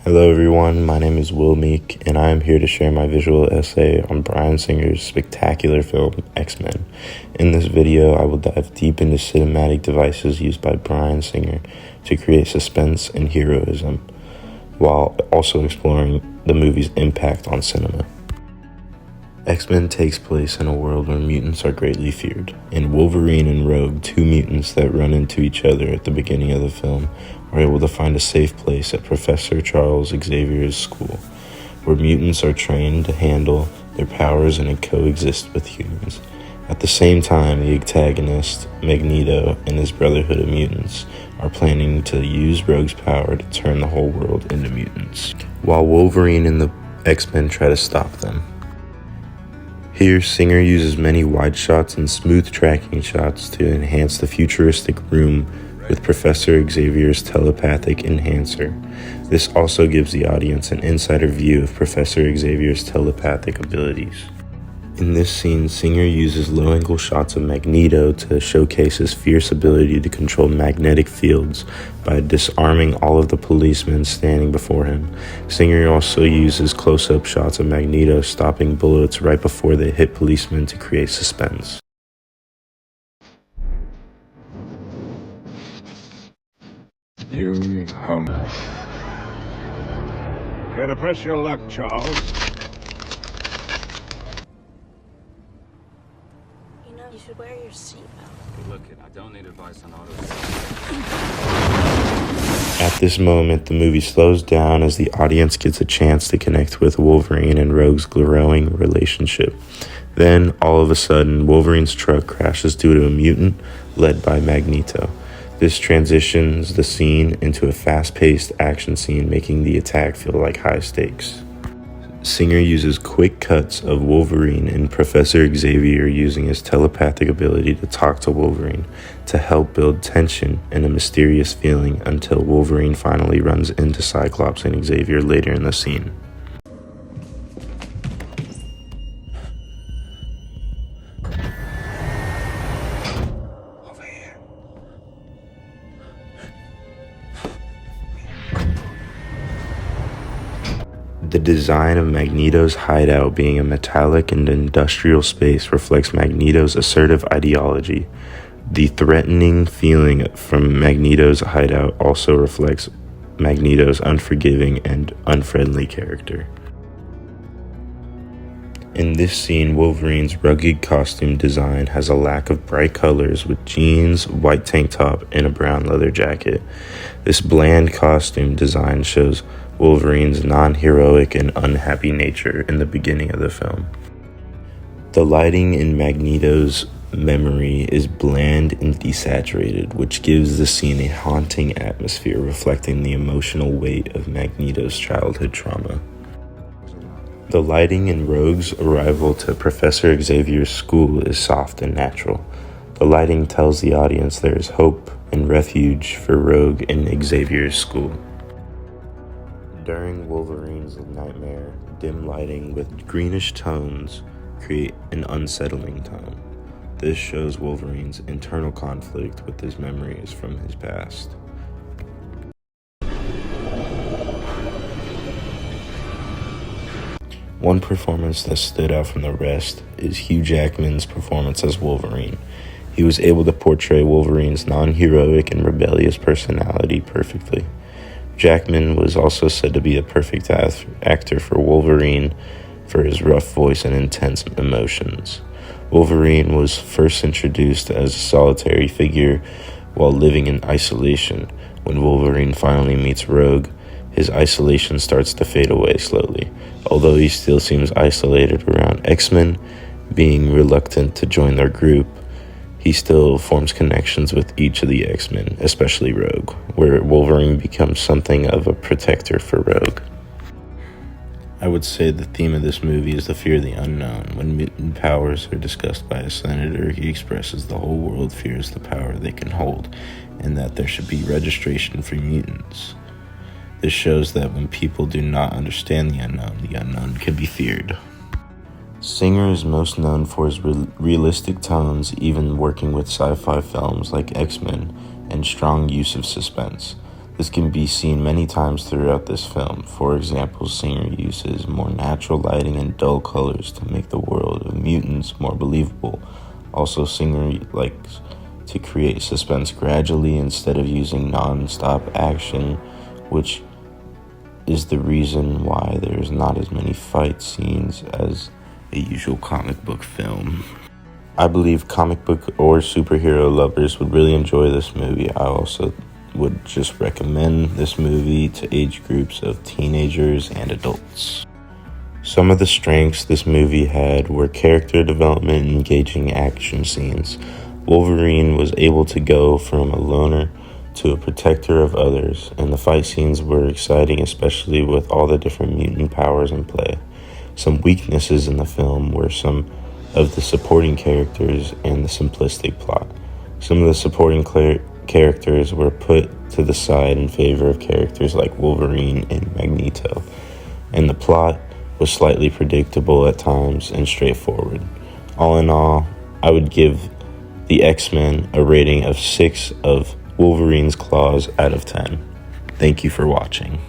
Hello everyone, my name is Will Meek, and I am here to share my visual essay on Bryan Singer's spectacular film, X-Men. In this video, I will dive deep into cinematic devices used by Bryan Singer to create suspense and heroism, while also exploring the movie's impact on cinema. X-Men takes place in a world where mutants are greatly feared, and Wolverine and Rogue, two mutants that run into each other at the beginning of the film, are able to find a safe place at Professor Charles Xavier's school, where mutants are trained to handle their powers and coexist with humans. At the same time, the antagonist, Magneto, and his Brotherhood of Mutants are planning to use Rogue's power to turn the whole world into mutants, while Wolverine and the X-Men try to stop them. Here, Singer uses many wide shots and smooth tracking shots to enhance the futuristic room with Professor Xavier's telepathic enhancer. This also gives the audience an insider view of Professor Xavier's telepathic abilities. In this scene, Singer uses low-angle shots of Magneto to showcase his fierce ability to control magnetic fields by disarming all of the policemen standing before him. Singer also uses close-up shots of Magneto stopping bullets right before they hit policemen to create suspense. You home. Care to press your luck, Charles? You should wear your seatbelt. Look, kid, I don't need advice on auto. At this moment, the movie slows down as the audience gets a chance to connect with Wolverine and Rogue's growing relationship. Then, all of a sudden, Wolverine's truck crashes due to a mutant led by Magneto. This transitions the scene into a fast-paced action scene, making the attack feel like high stakes. Singer uses quick cuts of Wolverine and Professor Xavier using his telepathic ability to talk to Wolverine to help build tension and a mysterious feeling until Wolverine finally runs into Cyclops and Xavier later in the scene. The design of Magneto's hideout being a metallic and industrial space reflects Magneto's assertive ideology. The threatening feeling from Magneto's hideout also reflects Magneto's unforgiving and unfriendly character. In this scene, Wolverine's rugged costume design has a lack of bright colors with jeans, white tank top, and a brown leather jacket. This bland costume design shows Wolverine's non-heroic and unhappy nature in the beginning of the film. The lighting in Magneto's memory is bland and desaturated, which gives the scene a haunting atmosphere reflecting the emotional weight of Magneto's childhood trauma. The lighting in Rogue's arrival to Professor Xavier's school is soft and natural. The lighting tells the audience there is hope and refuge for Rogue in Xavier's school. During Wolverine's nightmare, dim lighting with greenish tones create an unsettling tone. This shows Wolverine's internal conflict with his memories from his past. One performance that stood out from the rest is Hugh Jackman's performance as Wolverine. He was able to portray Wolverine's non-heroic and rebellious personality perfectly. Jackman was also said to be a perfect actor for Wolverine for his rough voice and intense emotions. Wolverine was first introduced as a solitary figure while living in isolation. When Wolverine finally meets Rogue, his isolation starts to fade away slowly. Although he still seems isolated around X-Men, being reluctant to join their group, he still forms connections with each of the X-Men, especially Rogue, where Wolverine becomes something of a protector for Rogue. I would say the theme of this movie is the fear of the unknown. When mutant powers are discussed by a senator, he expresses the whole world fears the power they can hold, and that there should be registration for mutants. This shows that when people do not understand the unknown can be feared. Singer is most known for his realistic tones, even working with sci-fi films like X-Men, and strong use of suspense. This can be seen many times throughout this film. For example, Singer uses more natural lighting and dull colors to make the world of mutants more believable. Also, Singer likes to create suspense gradually instead of using non-stop action, which is the reason why there's not as many fight scenes as a usual comic book film. I believe comic book or superhero lovers would really enjoy this movie. I also would just recommend this movie to age groups of teenagers and adults. Some of the strengths this movie had were character development and engaging action scenes. Wolverine was able to go from a loner to a protector of others, and the fight scenes were exciting, especially with all the different mutant powers in play. Some weaknesses in the film were some of the supporting characters and the simplistic plot. Some of the supporting characters were put to the side in favor of characters like Wolverine and Magneto, and the plot was slightly predictable at times and straightforward. All in all, I would give the X-Men a rating of 6 of Wolverine's claws out of 10. Thank you for watching.